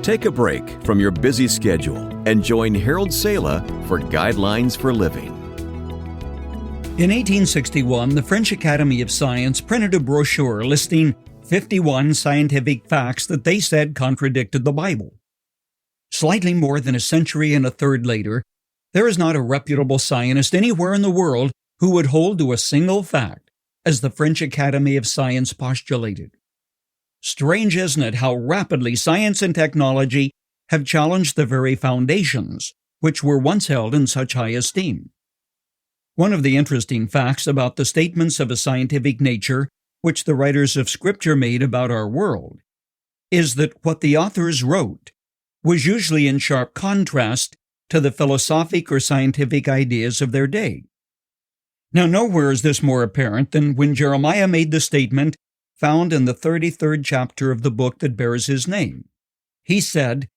Take a break from your busy schedule and join Harold Sala for Guidelines for Living. In 1861, the French Academy of Science printed a brochure listing 51 scientific facts that they said contradicted the Bible. Slightly more than a century and a third later, there is not a reputable scientist anywhere in the world who would hold to a single fact, as the French Academy of Science postulated. Strange, isn't it, how rapidly science and technology have challenged the very foundations which were once held in such high esteem. One of the interesting facts about the statements of a scientific nature which the writers of Scripture made about our world is that what the authors wrote was usually in sharp contrast to the philosophic or scientific ideas of their day. Now, nowhere is this more apparent than when Jeremiah made the statement found in the 33rd chapter of the book that bears his name. He said,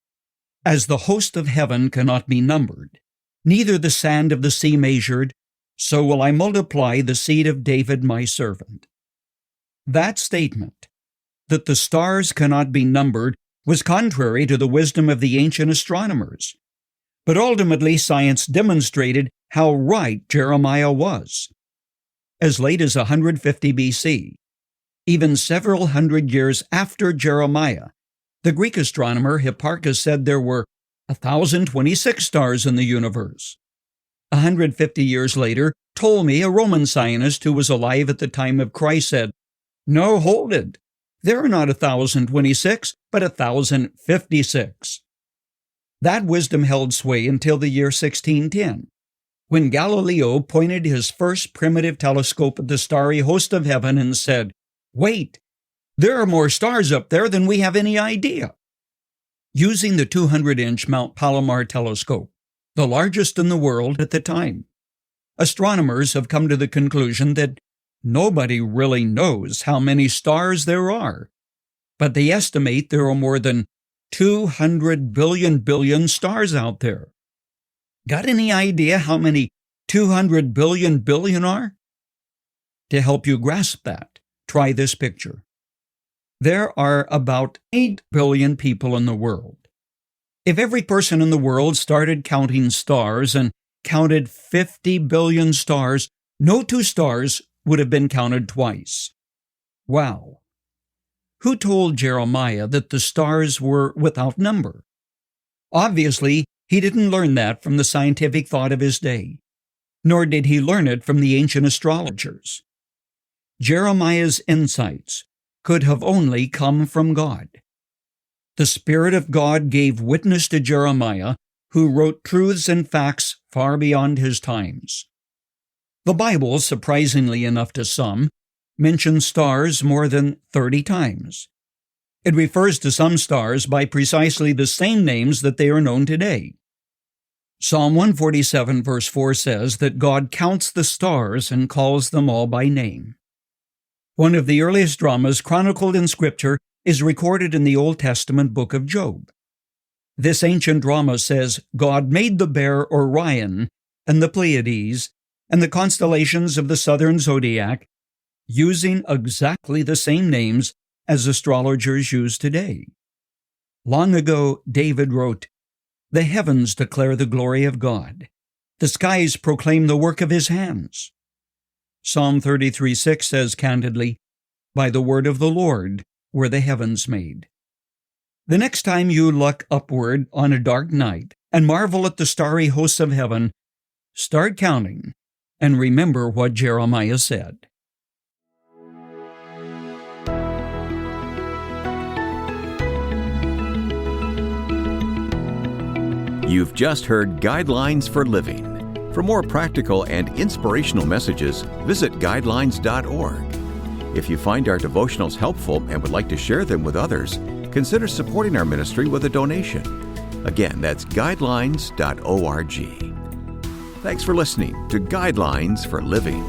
"As the host of heaven cannot be numbered, neither the sand of the sea measured, so will I multiply the seed of David my servant." That statement, that the stars cannot be numbered, was contrary to the wisdom of the ancient astronomers. But ultimately, science demonstrated how right Jeremiah was. As late as 150 BC, even several hundred years after Jeremiah, the Greek astronomer Hipparchus said there were 1,026 stars in the universe. 150 years later, Ptolemy, a Roman scientist who was alive at the time of Christ, said, "No, hold it. There are not 1,026, but 1,056. That wisdom held sway until the year 1610, when Galileo pointed his first primitive telescope at the starry host of heaven and said, "Wait, there are more stars up there than we have any idea." Using the 200-inch Mount Palomar telescope, the largest in the world at the time, astronomers have come to the conclusion that nobody really knows how many stars there are, but they estimate there are more than 200 billion stars out there. Got any idea how many 200 billion are? To help you grasp that, try this picture. There are about 8 billion people in the world. If every person in the world started counting stars and counted 50 billion stars, no two stars would have been counted twice. Wow. Who told Jeremiah that the stars were without number? Obviously, he didn't learn that from the scientific thought of his day, nor did he learn it from the ancient astrologers. Jeremiah's insights could have only come from God. The Spirit of God gave witness to Jeremiah, who wrote truths and facts far beyond his times. The Bible, surprisingly enough to some, mentions stars more than 30 times. It refers to some stars by precisely the same names that they are known today. Psalm 147 verse 4 says that God counts the stars and calls them all by name. One of the earliest dramas chronicled in Scripture is recorded in the Old Testament book of Job. This ancient drama says God made the bear Orion and the Pleiades and the constellations of the southern zodiac using exactly the same names as astrologers use today. Long ago, David wrote, "The heavens declare the glory of God. The skies proclaim the work of his hands." Psalm 33:6 says candidly, "By the word of the Lord were the heavens made." The next time you look upward on a dark night and marvel at the starry hosts of heaven, start counting and remember what Jeremiah said. You've just heard Guidelines for Living. For more practical and inspirational messages, visit guidelines.org. If you find our devotionals helpful and would like to share them with others, consider supporting our ministry with a donation. Again, that's guidelines.org. Thanks for listening to Guidelines for Living.